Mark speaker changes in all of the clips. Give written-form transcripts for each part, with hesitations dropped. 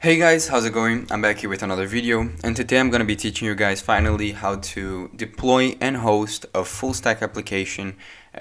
Speaker 1: Hey guys, how's it going? I'm back here with another video, and today I'm going to be teaching you guys finally how to deploy and host a full stack application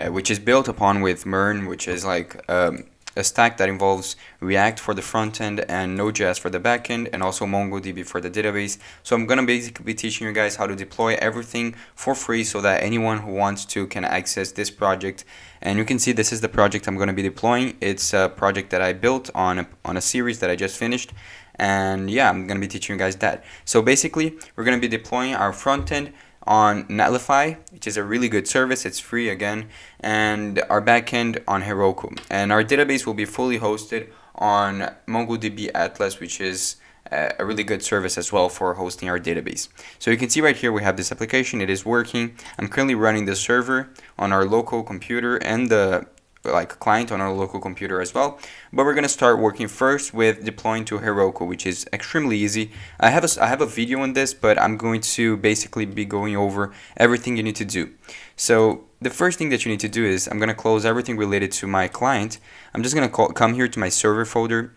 Speaker 1: which is built upon with MERN, which is like a stack that involves React for the front end and NodeJS for the back end, and also MongoDB for the database. So I'm going to basically be teaching you guys how to deploy everything for free so that anyone who wants to can access this project. And you can see this is the project I'm going to be deploying. It's a project that I built on a series that I just finished. And yeah, I'm going to be teaching you guys that. So basically, we're going to be deploying our front end on Netlify, which is a really good service. It's free again, and our backend on Heroku. And our database will be fully hosted on MongoDB Atlas, which is a really good service as well for hosting our database. So you can see right here we have this application. It is working. I'm currently running the server on our local computer and the client on our local computer as well, but we're gonna start working first with deploying to Heroku, which is extremely easy. I have a video on this, but I'm going to basically be going over everything you need to do. So the first thing that you need to do is I'm gonna close everything related to my client. I'm just gonna come here to my server folder,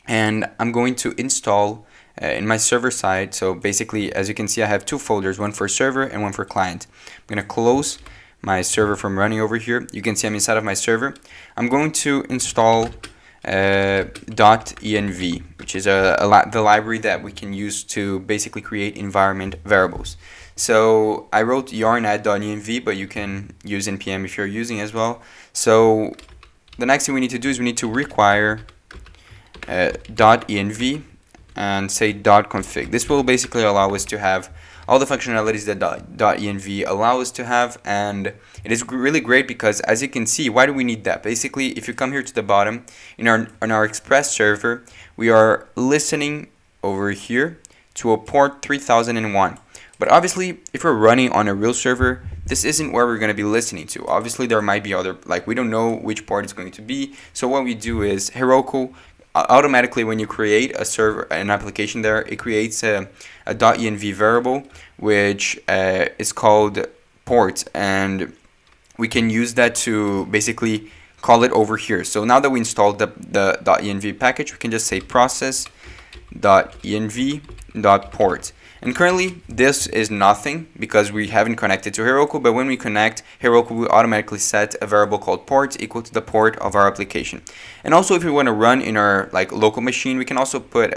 Speaker 1: and I'm going to install in my server side. So basically, as you can see, I have two folders, one for server and one for client. I'm gonna close my server from running over here. You can see I'm inside of my server. I'm going to install .env, which is the library that we can use to basically create environment variables. So I wrote yarn add.env, but you can use npm if you're using as well. So the next thing we need to do is we need to require .env and say .config. This will basically allow us to have all the functionalities that .env allow us to have, and it is really great because, as you can see, why do we need that? Basically, if you come here to the bottom, on our Express server, we are listening over here to a port 3001. But obviously, if we're running on a real server, this isn't where we're going to be listening to. Obviously, there might be other, we don't know which port it's going to be. So what we do is Heroku automatically, when you create a server, an application there, it creates a .env variable which is called port, and we can use that to basically call it over here. So now that we installed the .env package, we can just say process.env.port. And currently this is nothing because we haven't connected to Heroku, but when we connect, Heroku will automatically set a variable called port equal to the port of our application. And also, if we want to run in our local machine, we can also put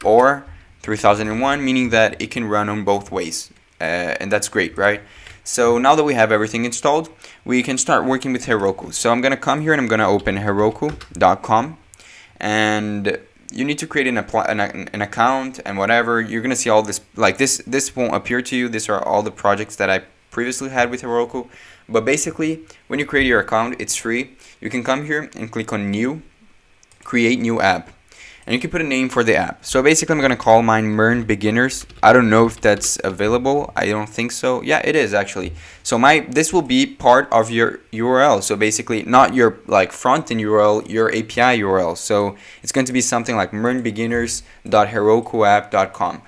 Speaker 1: or 3001, meaning that it can run on both ways, and that's great, right? So now that we have everything installed, we can start working with Heroku. So I'm gonna come here and I'm gonna open heroku.com, and you need to create an account and whatever. You're gonna see all this, this won't appear to you. These are all the projects that I previously had with Heroku. But basically, when you create your account, it's free. You can come here and click on new, create new app, and you can put a name for the app. So basically, I'm gonna call mine MERN Beginners. I don't know if that's available. I don't think so. Yeah, it is actually. So this will be part of your URL. So basically, not your front-end URL, your API URL. So it's going to be something like mernbeginners.herokuapp.com.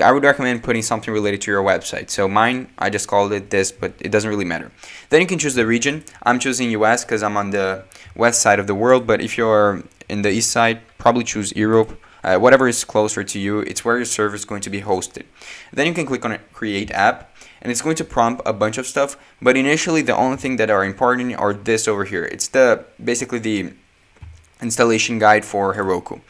Speaker 1: I would recommend putting something related to your website. So mine, I just called it this, but it doesn't really matter. Then you can choose the region. I'm choosing US because I'm on the west side of the world. But if you're in the east side, probably choose Europe. Whatever is closer to you, it's where your server is going to be hosted. Then you can click on create app, and it's going to prompt a bunch of stuff. But initially, the only thing that are important are this over here. It's basically the installation guide for Heroku.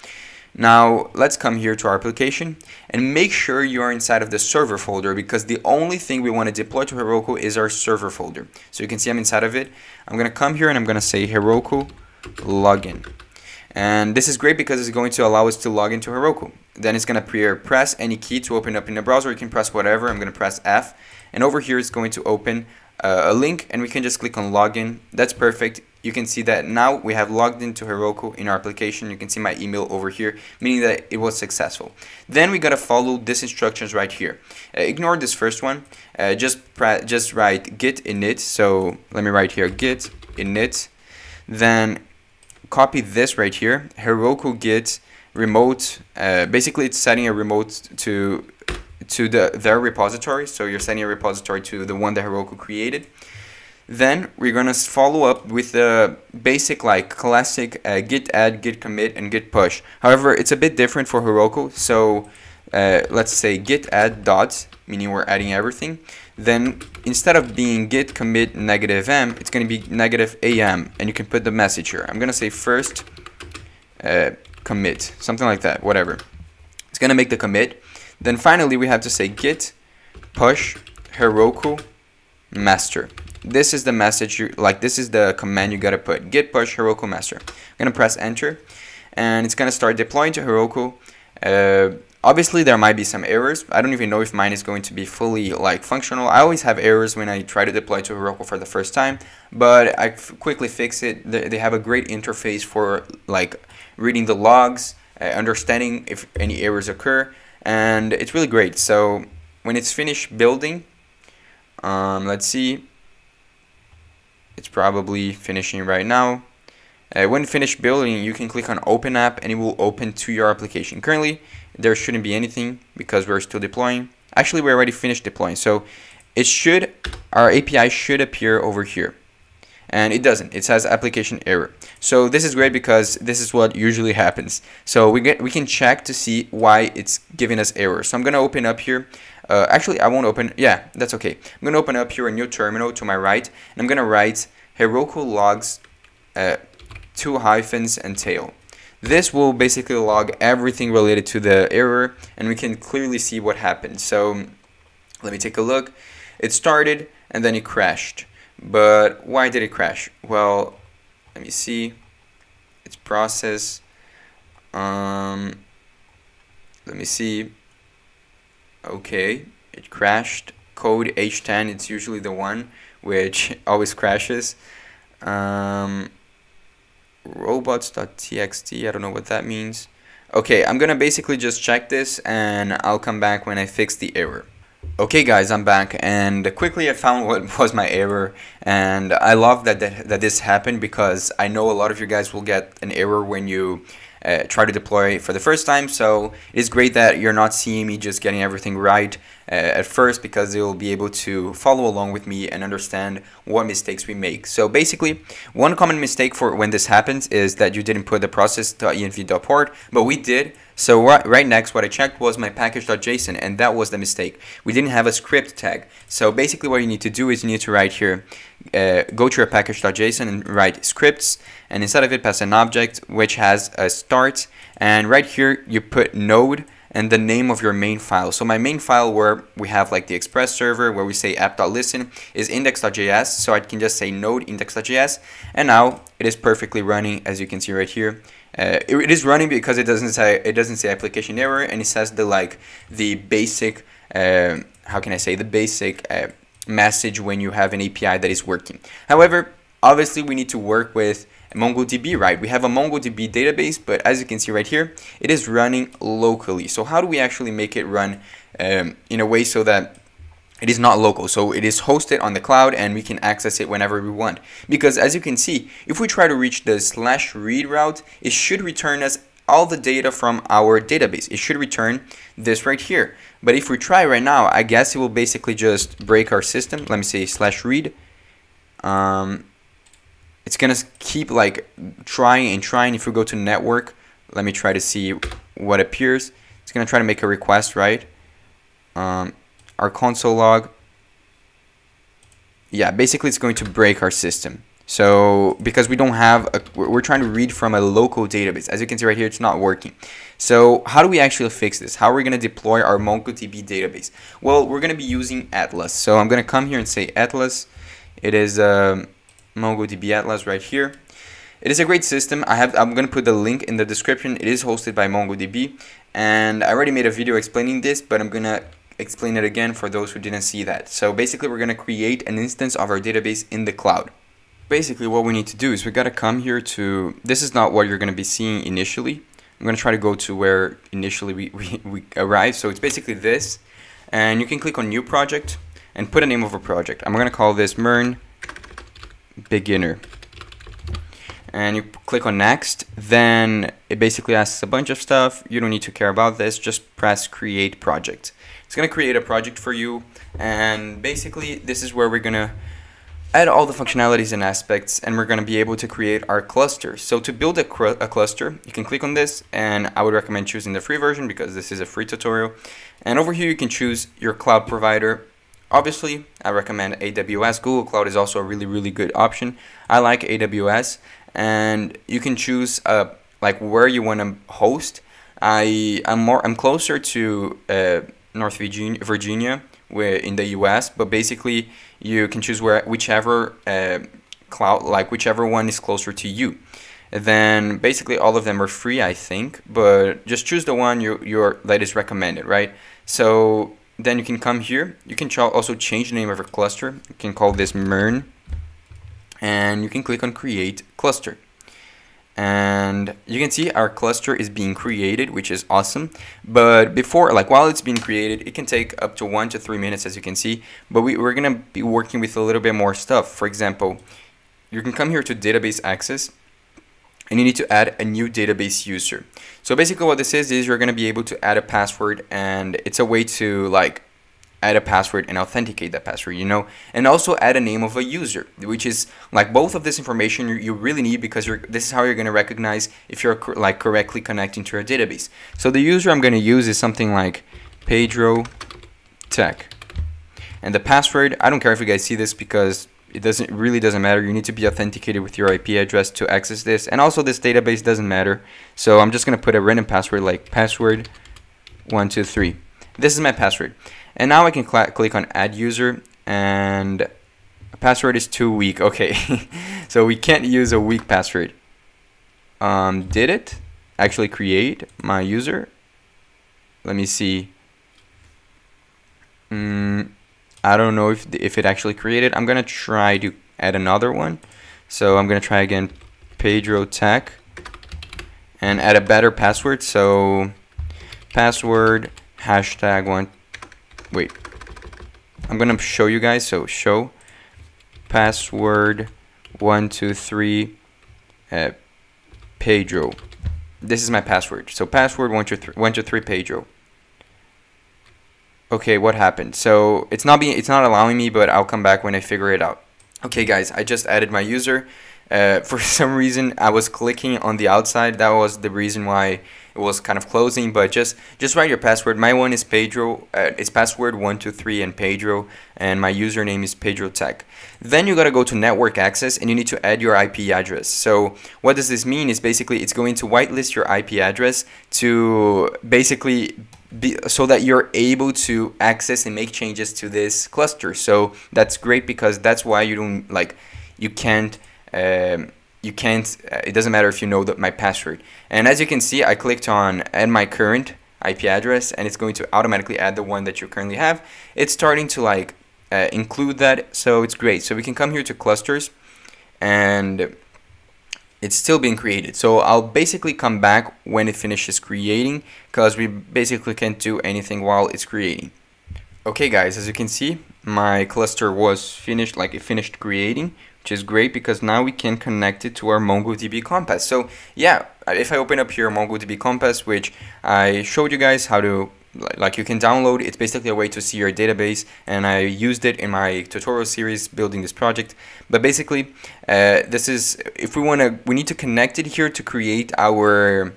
Speaker 1: Now let's come here to our application and make sure you are inside of the server folder, because the only thing we want to deploy to Heroku is our server folder. So you can see I'm inside of it. I'm gonna come here and I'm gonna say Heroku login. And this is great because it's going to allow us to log into Heroku. Then it's going to press any key to open up in the browser. You can press whatever. I'm going to press F. And over here it's going to open a link, and we can just click on login. That's perfect. You can see that now we have logged into Heroku in our application. You can see my email over here, meaning that it was successful. Then we got to follow these instructions right here. Ignore this first one. Just write git init. So let me write here git init. Then copy this right here, Heroku git remote. Basically, it's setting a remote to their repository. So you're setting a repository to the one that Heroku created. Then we're gonna follow up with the basic, like classic git add, git commit, and git push. However, it's a bit different for Heroku. So let's say git add dot, meaning we're adding everything. Then instead of being git commit -m, it's gonna be -am, and you can put the message here. I'm gonna say first commit, something like that, whatever. It's gonna make the commit. Then finally we have to say git push Heroku master. This is the message this is the command you gotta put, git push Heroku master. I'm gonna press enter, and it's gonna start deploying to Heroku. Obviously there might be some errors. I don't even know if mine is going to be fully functional. I always have errors when I try to deploy to Heroku for the first time, but I quickly fix it. They have a great interface for reading the logs, understanding if any errors occur, and it's really great. So when it's finished building, let's see, it's probably finishing right now. When finished building, you can click on open app and it will open to your application. Currently there shouldn't be anything because we're still deploying. Actually, we already finished deploying, so our API should appear over here, and it doesn't. It says application error. So this is great because this is what usually happens. So we can check to see why it's giving us error. So I'm gonna open up here. Actually, I won't open. Yeah, that's okay. I'm gonna open up here a new terminal to my right, and I'm gonna write Heroku logs 2 hyphens and tail. This will basically log everything related to the error, and we can clearly see what happened. So let me take a look. It started and then it crashed. But why did it crash? Well, let me see. It's process. Let me see. Okay, it crashed. Code H10, it's usually the one which always crashes. Robots.txt, I don't know what that means. Okay, I'm gonna basically just check this and I'll come back when I fix the error. Okay guys, I'm back, and quickly I found what was my error, and I love that this happened because I know a lot of you guys will get an error when you try to deploy for the first time. So it is great that you're not seeing me just getting everything right at first, because you'll be able to follow along with me and understand what mistakes we make. So basically, one common mistake for when this happens is that you didn't put the process.env.port, but we did. So right next, what I checked was my package.json, and that was the mistake. We didn't have a script tag. So basically what you need to do is you need to write here, go to your package.json and write scripts, and inside of it pass an object which has a start, and right here you put node and the name of your main file. So my main file, where we have the Express server where we say app.listen, is index.js, so I can just say node index.js, and now it is perfectly running, as you can see right here. It is running because it doesn't say application error, and it says the basic how can I say, the basic message when you have an API that is working. However, obviously we need to work with MongoDB, right? We have a MongoDB database, but as you can see right here, it is running locally. So how do we actually make it run in a way so that it is not local? So it is hosted on the cloud and we can access it whenever we want. Because as you can see, if we try to reach the /read route, it should return us all the data from our database. It should return this right here. But if we try right now, I guess it will basically just break our system. Let me say /read. It's gonna keep trying and trying. If we go to network, let me try to see what appears. It's gonna try to make a request, right? Our console log. Yeah, basically it's going to break our system. So because we don't have we're trying to read from a local database. As you can see right here, it's not working. So how do we actually fix this? How are we going to deploy our MongoDB database? Well, we're going to be using Atlas. So I'm going to come here and say Atlas. It is MongoDB Atlas right here. It is a great system. I'm going to put the link in the description. It is hosted by MongoDB, and I already made a video explaining this, but I'm going to explain it again for those who didn't see that. So basically we're going to create an instance of our database in the cloud. Basically what we need to do is we got to come here to, this is not what you're going to be seeing initially. I'm going to try to go to where initially we arrived. So it's basically this, and you can click on new project and put a name of a project. I'm going to call this MERN beginner, and you click on next. Then it basically asks a bunch of stuff. You don't need to care about this, just press create project. It's going to create a project for you, and basically this is where we're going to add all the functionalities and aspects, and we're going to be able to create our cluster. So to build a cluster, you can click on this, and I would recommend choosing the free version because this is a free tutorial. And over here you can choose your cloud provider. Obviously, I recommend AWS. Google Cloud is also a really good option. I like AWS, and you can choose like where you want to host. I'm closer to North Virginia, where in the US, but basically you can choose whichever cloud, like whichever one is closer to you. And then basically all of them are free, I think, but just choose the one that is recommended, right? So then you can come here. You can also change the name of your cluster. You can call this MERN, and you can click on create cluster. And you can see our cluster is being created, which is awesome. But before, like while it's being created, it can take up to 1 to 3 minutes, as you can see. But we're gonna be working with a little bit more stuff. For example, you can come here to database access, and you need to add a new database user. So basically what this is you're gonna be able to add a password, and it's a way to like add a password and authenticate that password, you know, and also add a name of a user, which is like both of this information you really need, because this is how you're going to recognize if you're like correctly connecting to your database. So the user I'm going to use is something like PedroTech, and the password, I don't care if you guys see this because it really doesn't matter. You need to be authenticated with your IP address to access this, and also this database doesn't matter. So I'm just going to put a random password like password 123. This is my password. And now I can click on add user, and password is too weak. Okay, so we can't use a weak password. Did it actually create my user? Let me see. I don't know if it actually created. I'm gonna try to add another one. So I'm gonna try again, PedroTech, and add a better password. So password #1. Wait, I'm gonna show you guys. So show password 123 Pedro. This is my password. So password 123 Pedro. Okay, what happened? So it's not allowing me, but I'll come back when I figure it out. Okay, guys, I just added my user. For some reason, I was clicking on the outside. That was the reason why it was kind of closing. But just write your password. My one is Pedro. It's password 123 and Pedro, and my username is PedroTech. Then you gotta go to network access, and you need to add your IP address. So what does this mean? Is basically it's going to whitelist your IP address to basically so that you're able to access and make changes to this cluster. So that's great, because that's why you don't it doesn't matter if you know my password. And as you can see, I clicked on add my current IP address, and it's going to automatically add the one that you currently have. It's starting to like include that, so it's great. So we can come here to clusters, and it's still being created. So I'll basically come back when it finishes creating, because we basically can't do anything while it's creating. Okay guys, as you can see, my cluster was finished, like it finished creating, which is great because now we can connect it to our MongoDB Compass. So yeah, if I open up here MongoDB Compass, which I showed you guys how to, like you can download, it's basically a way to see your database, and I used it in my tutorial series building this project. But basically, this is, if we need to connect it here to create our,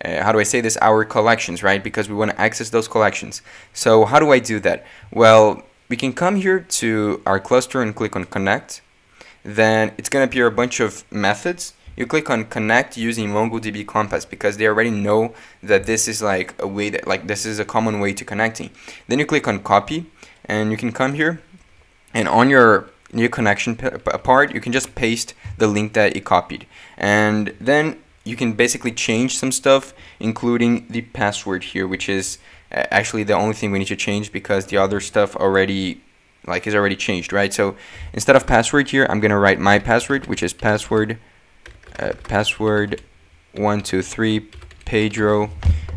Speaker 1: how do I say this, our collections, right? Because we want to access those collections. So how do I do that? Well, we can come here to our cluster and click on connect. Then it's going to appear a bunch of methods. You click on connect using MongoDB Compass, because they already know that this is like a way that, like, this is a common way to connecting. Then you click on copy, and you can come here, and on your new connection part, you can just paste the link that you copied, and then you can basically change some stuff, including the password here, which is actually the only thing we need to change, because the other stuff already is already changed, right? So instead of password here, I'm gonna write my password, which is password 123 Pedro,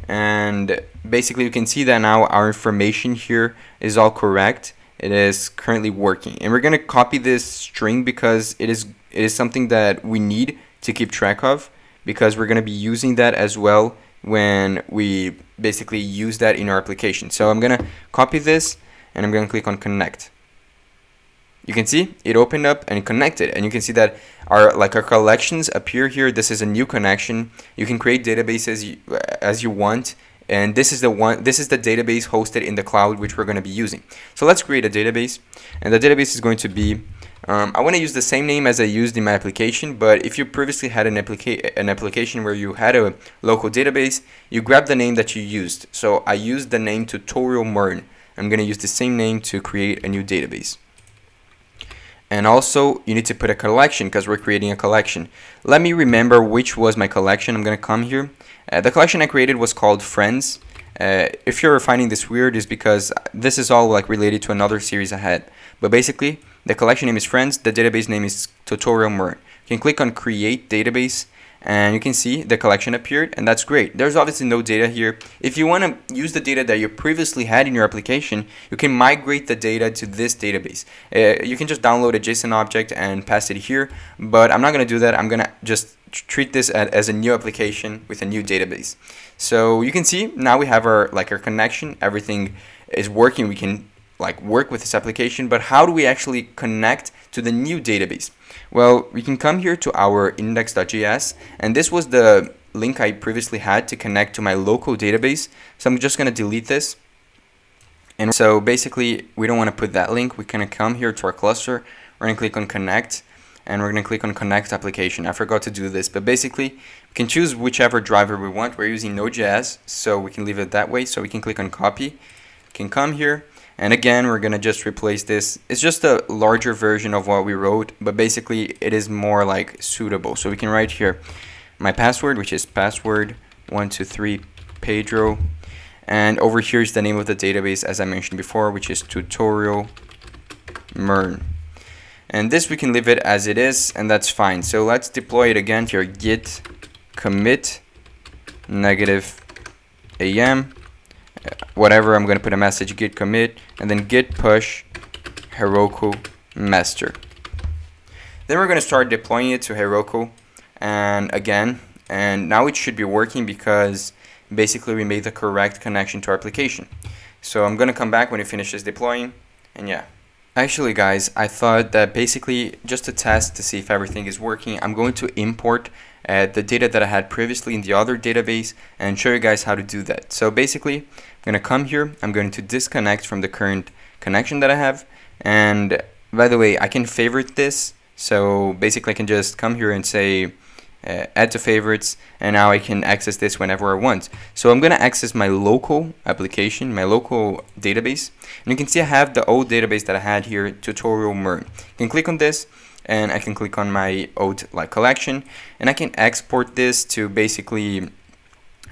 Speaker 1: and basically you can see that now our information here is all correct. It is currently working, and we're gonna copy this string because it is something that we need to keep track of, because we're gonna be using that as well when we basically use that in our application. So I'm gonna copy this, and I'm gonna click on connect. you can see it opened up and connected, and you can see that our collections appear here. This is a new connection. You can create databases as you want, and this is the database hosted in the cloud which we're going to be using. So let's create a database, and the database is going to be I want to use the same name as I used in my application, but if you previously had an application where you had a local database, you grab the name that you used. So I used the name tutorial MERN. I'm going to use the same name to create a new database. And also, you need to put a collection because we're creating a collection. Let me remember which was my collection. I'm going to come here. The collection I created was called Friends. If you're finding this weird, is because this is all related to another series I had. But basically, the collection name is Friends. The database name is tutorial MERN. You can click on Create Database, and you can see the collection appeared, and that's great. There's obviously no data here. If you want to use the data that you previously had in your application, you can migrate the data to this database. You can just download a JSON object and pass it here, but I'm not going to do that. I'm going to just treat this as a new application with a new database. So you can see now we have our connection. Everything is working. We can work with this application, but how do we actually connect to the new database? Well, we can come here to our index.js, and this was the link I previously had to connect to my local database. So I'm just going to delete this. And so basically, we don't want to put that link. We're going to come here to our cluster. We're going to click on Connect, and we're going to click on Connect Application. I forgot to do this, but basically, we can choose whichever driver we want. We're using NodeJS, so we can leave it that way. So we can click on Copy. We can come here. And again, we're going to just replace this. It's just a larger version of what we wrote, but basically it is more suitable. So we can write here my password, which is password123 Pedro. And over here is the name of the database, as I mentioned before, which is tutorial MERN. And this we can leave it as it is, and that's fine. So let's deploy it again here. Git commit -am. Whatever, I'm going to put a message git commit, and then git push Heroku master. Then we're going to start deploying it to Heroku, and now it should be working because basically we made the correct connection to our application. So I'm going to come back when it finishes deploying, and yeah. Actually guys, I thought that basically just to test to see if everything is working, I'm going to import the data that I had previously in the other database and show you guys how to do that. So basically, I'm going to come here, I'm going to disconnect from the current connection that I have, and by the way, I can favorite this. So basically I can just come here and say add to favorites, and now I can access this whenever I want. So I'm going to access my local application, my local database, and you can see I have the old database that I had here, tutorial MERN. You can click on this, and I can click on my old collection, and I can export this to basically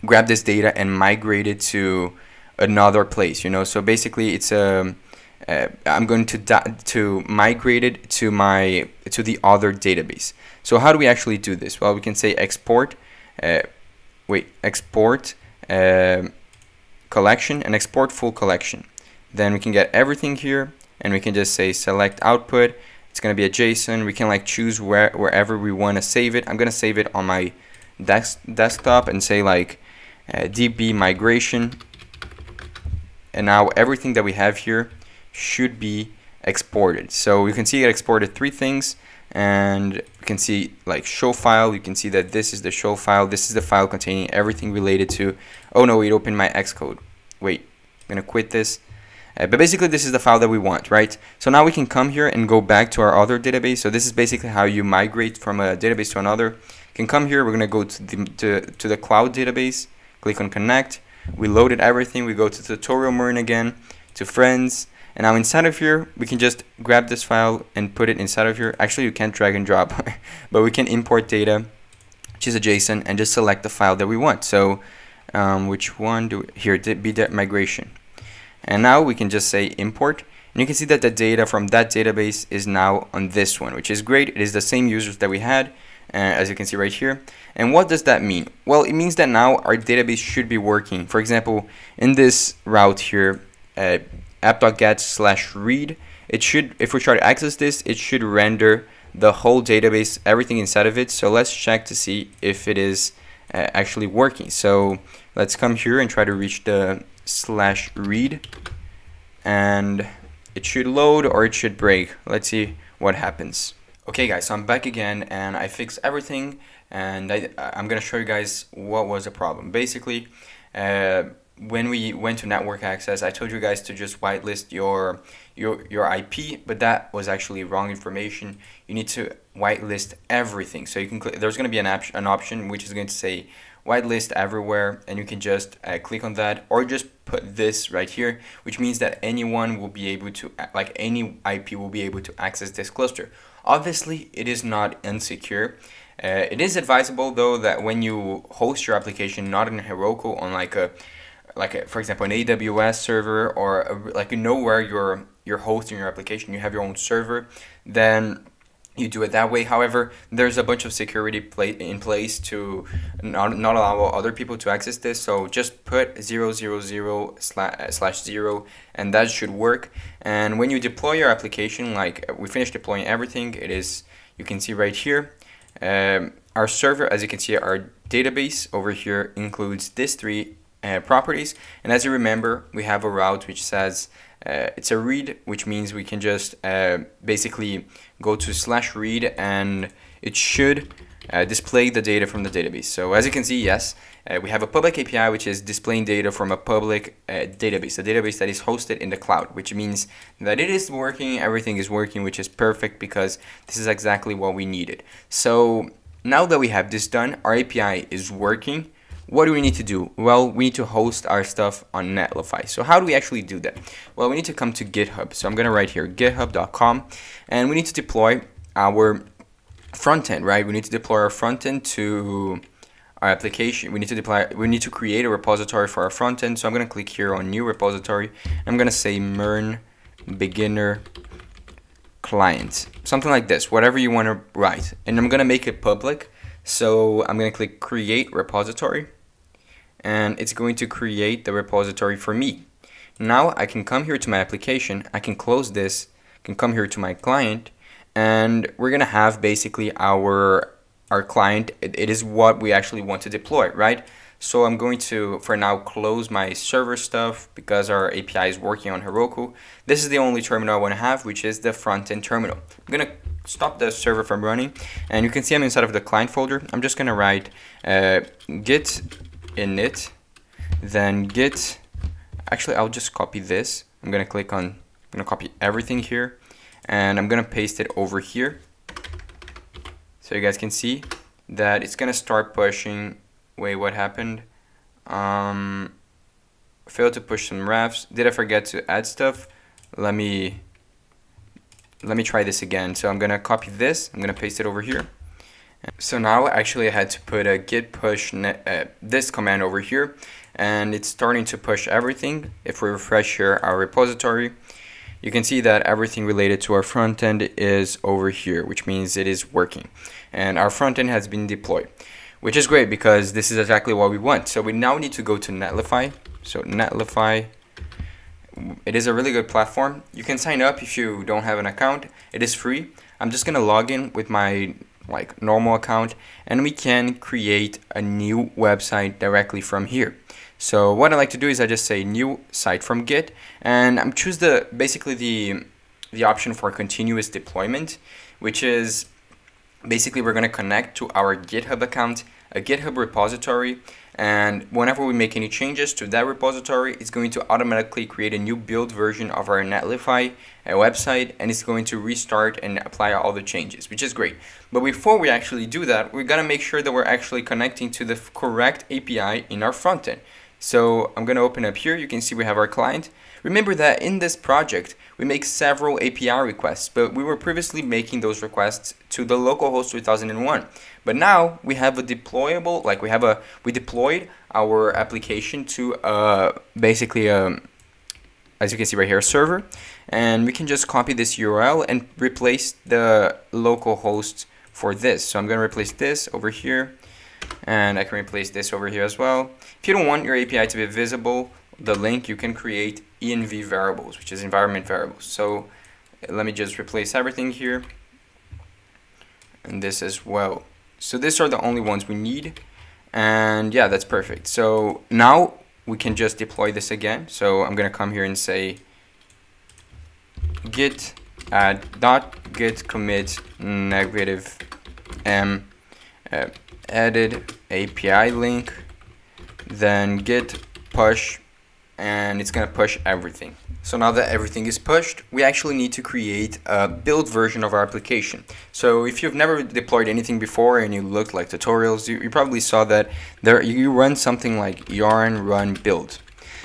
Speaker 1: grab this data and migrate it to another place, So basically it's I'm going to migrate it to the other database. So how do we actually do this? Well, we can say export collection and export full collection. Then we can get everything here, and we can just say select output. It's going to be a JSON. We can choose wherever we want to save it. I'm going to save it on my desktop and say DB migration. And now everything that we have here should be exported. So you can see it exported 3 things, and you can see show file. You can see that this is the show file. This is the file containing everything related to, oh no, it opened my Xcode. Wait, I'm going to quit this. But basically this is the file that we want, right? So now we can come here and go back to our other database. So this is basically how you migrate from a database to another. You can come here, we're going to go to the cloud database, click on connect. We loaded everything. We go to tutorial MERN again, to friends, and now inside of here we can just grab this file and put it inside of here. Actually, you can't drag and drop, but we can import data, which is a JSON, and just select the file that we want. So which one do we, here, be that migration. And now we can just say import, and you can see that the data from that database is now on this one, which is great. It is the same users that we had, as you can see right here. And what does that mean? Well, it means that now our database should be working. For example, in this route here, app.get/read, it should, if we try to access this, it should render the whole database, everything inside of it. So let's check to see if it is actually working. So let's come here and try to reach the /read, and it should load or it should break. Let's see what happens. Okay guys, so I'm back again and I fixed everything, and I'm gonna show you guys what was the problem. Basically, when we went to network access, I told you guys to just whitelist your IP, but that was actually wrong information. You need to whitelist everything. So you can there's going to be an option which is going to say whitelist everywhere, and you can just click on that, or just put this right here, which means that anyone will be able to, like any IP will be able to access this cluster. Obviously, it is not insecure. It is advisable though that when you host your application not in Heroku, on for example, an AWS server, or like where you're hosting your application, you have your own server, then you do it that way. However, there's a bunch of security in place to not allow other people to access this. So just put 000/0, and that should work. And when you deploy your application, like we finished deploying everything, you can see right here, our server, as you can see, our database over here includes these three properties. And as you remember, we have a route which says it's a read, which means we can just basically go to /read, and it should display the data from the database. So as you can see, yes, we have a public API which is displaying data from a public database, a database that is hosted in the cloud, which means that it is working, everything is working, which is perfect because this is exactly what we needed. So now that we have this done, our API is working. What do we need to do? Well, we need to host our stuff on Netlify. So how do we actually do that? Well, we need to come to GitHub. So I'm going to write here github.com, and we need to deploy our front end, right? We need to deploy our front end to our application. We need to create a repository for our front end. So I'm going to click here on new repository. I'm going to say MERN beginner client, something like this, whatever you want to write. And I'm going to make it public. So I'm going to click create repository, and it's going to create the repository for me. Now I can come here to my application, I can close this, I can come here to my client, and we're going to have basically our client. It is what we actually want to deploy, right? So I'm going to, for now, close my server stuff because our API is working on Heroku. This is the only terminal I want to have, which is the front-end terminal. I'm going to stop the server from running, and you can see I'm inside of the client folder. I'm just going to write git init, then git, actually I'll just copy this. I'm going to copy everything here, and I'm going to paste it over here. So you guys can see that it's going to start pushing. Wait, what happened? Failed to push some refs. Did I forget to add stuff? Let me try this again. So I'm gonna copy this, I'm gonna paste it over here. So now actually I had to put a git push this command over here, and it's starting to push everything. If we refresh here our repository, you can see that everything related to our front end is over here, which means it is working. And our front end has been deployed, which is great because this is exactly what we want. So we now need to go to Netlify. So Netlify, it is a really good platform. You can sign up if you don't have an account. It is free. I'm just gonna log in with my normal account, and we can create a new website directly from here. So what I like to do is I just say new site from Git, and I'm choose basically the option for continuous deployment, which is basically we're going to connect to our GitHub account, a GitHub repository, and whenever we make any changes to that repository, it's going to automatically create a new build version of our Netlify website, and it's going to restart and apply all the changes, which is great. But before we actually do that, we're going to make sure that we're actually connecting to the correct API in our front end. So I'm going to open up here. You can see we have our client. Remember that in this project, we make several API requests, but we were previously making those requests to the localhost 3001. But now we have a deployable, we deployed our application to basically as you can see right here, a server, and we can just copy this URL and replace the localhost for this. So I'm going to replace this over here, and I can replace this over here as well. If you don't want your API to be visible, the link, you can create env variables, which is environment variables. So let me just replace everything here, and this as well. So these are the only ones we need, and yeah, that's perfect. So now we can just deploy this again. So I'm gonna come here and say git add dot git commit negative m added API link, then git push, and it's gonna push everything. So now that everything is pushed, we actually need to create a build version of our application. So if you've never deployed anything before and you looked like tutorials, you probably saw that you run something like yarn run build,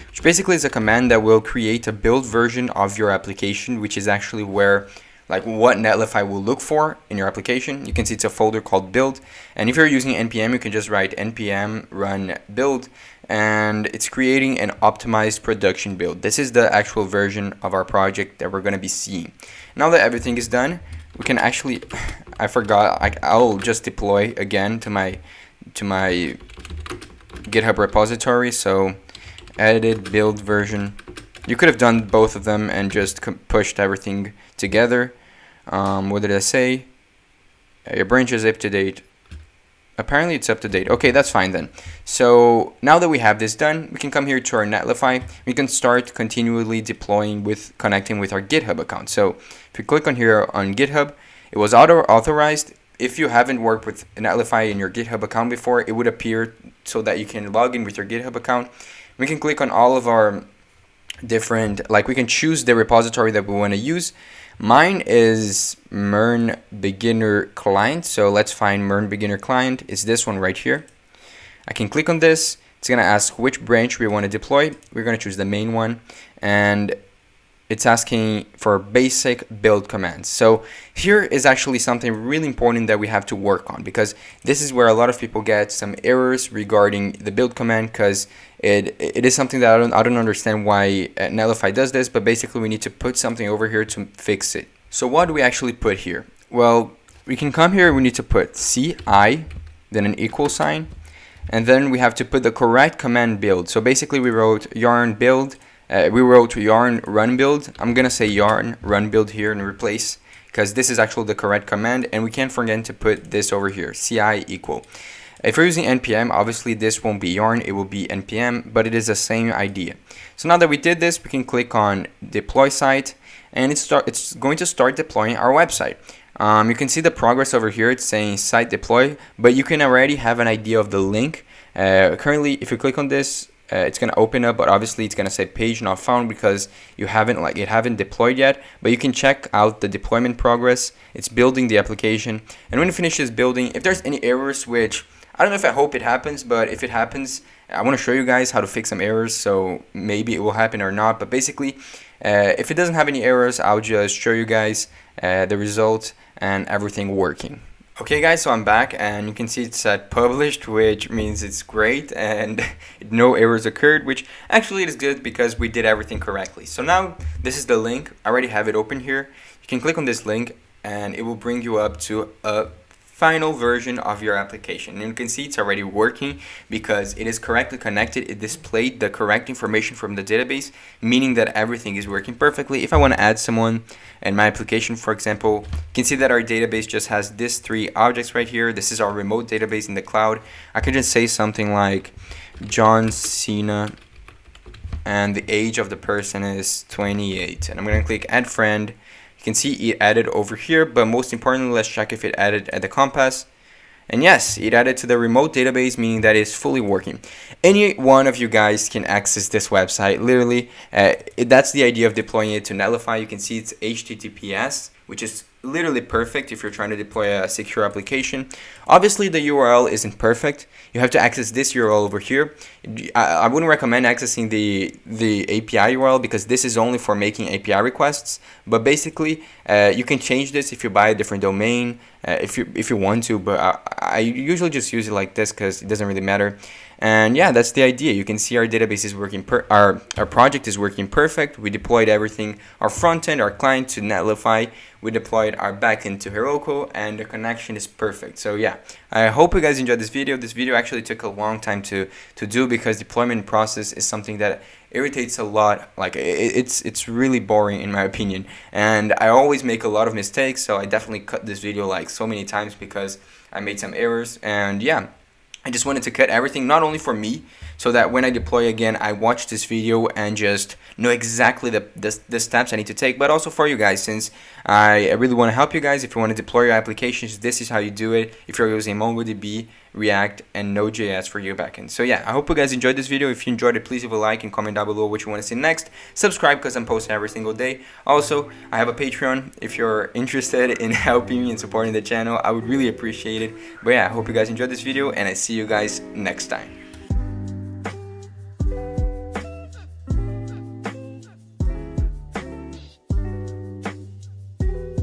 Speaker 1: which basically is a command that will create a build version of your application, which is actually where what Netlify will look for in your application. You can see it's a folder called build, and if you're using npm, you can just write npm run build, and it's creating an optimized production build. This is the actual version of our project that we're going to be seeing. Now that everything is done, we can actually, I forgot, I'll just deploy again to my GitHub repository. So edited build version. You could have done both of them and just pushed everything together. What did I say? Your branch is up to date. Apparently it's up to date. Okay, that's fine then. So now that we have this done, we can come here to our Netlify. We can start continually deploying connecting with our GitHub account. So if you click on here on GitHub, it was auto-authorized. If you haven't worked with Netlify in your GitHub account before, it would appear so that you can log in with your GitHub account. We can click on all of our different, we can choose the repository that we want to use. Mine is MERN beginner client, so let's find MERN beginner client. It's this one right here. I can click on this. It's going to ask which branch we want to deploy. We're going to choose the main one, and it's asking for basic build commands. So here is actually something really important that we have to work on, because this is where a lot of people get some errors regarding the build command, because it is something that I don't understand why Netlify does this, but basically we need to put something over here to fix it. So what do we actually put here? Well, we can come here, we need to put CI, then an equal sign, and then we have to put the correct command build. So basically we wrote yarn build, we wrote yarn run build. I'm gonna say yarn run build here and replace, because this is actually the correct command, and we can't forget to put this over here, CI equal. If you're using npm, obviously this won't be yarn, it will be npm, but it is the same idea. So now that we did this, we can click on deploy site, and it's going to start deploying our website. You can see the progress over here. It's saying site deploy, but you can already have an idea of the link. Currently, if you click on this, it's going to open up, but obviously it's going to say page not found because you haven't deployed yet. But you can check out the deployment progress. It's building the application, and when it finishes building, if there's any errors, which I don't know if I hope it happens, but if it happens, I want to show you guys how to fix some errors, so maybe it will happen or not. But basically, if it doesn't have any errors, I'll just show you guys the result and everything working. Okay guys, so I'm back, and you can see it said published, which means it's great and no errors occurred, which actually is good because we did everything correctly. So now this is the link. I already have it open here. You can click on this link and it will bring you up to a final version of your application, and you can see it's already working because it is correctly connected. It displayed the correct information from the database, meaning that everything is working perfectly. If I want to add someone in my application, for example, you can see that our database just has these 3 objects right here. This is our remote database in the cloud. I could just say something like John Cena, and the age of the person is 28, and I'm going to click add friend. You can see it added over here, but most importantly, let's check if it added at the compass. And yes, it added to the remote database, meaning that it's fully working. Any one of you guys can access this website, literally. That's the idea of deploying it to Netlify. You can see it's HTTPS, which is literally perfect if you're trying to deploy a secure application. Obviously, the URL isn't perfect. You have to access this URL over here. I wouldn't recommend accessing the API URL because this is only for making API requests. But basically, you can change this if you buy a different domain, if you want to. But I usually just use it like this because it doesn't really matter. And yeah, that's the idea. You can see our database is working, our project is working perfect. We deployed everything, our front end, our client to Netlify. We deployed our backend to Heroku, and the connection is perfect. So yeah, I hope you guys enjoyed this video. This video actually took a long time to do because deployment process is something that irritates a lot. Like it's really boring in my opinion, and I always make a lot of mistakes. So I definitely cut this video like so many times because I made some errors. And yeah, I just wanted to cut everything, not only for me, so that when I deploy again, I watch this video and just know exactly the steps I need to take. But also for you guys, since I really want to help you guys, if you want to deploy your applications, this is how you do it if you're using MongoDB, React, and Node.js for your backend. So yeah, I hope you guys enjoyed this video. If you enjoyed it, please leave a like and comment down below what you want to see next. Subscribe because I'm posting every single day. Also, I have a Patreon. If you're interested in helping me and supporting the channel, I would really appreciate it. But yeah, I hope you guys enjoyed this video, and I see you guys next time.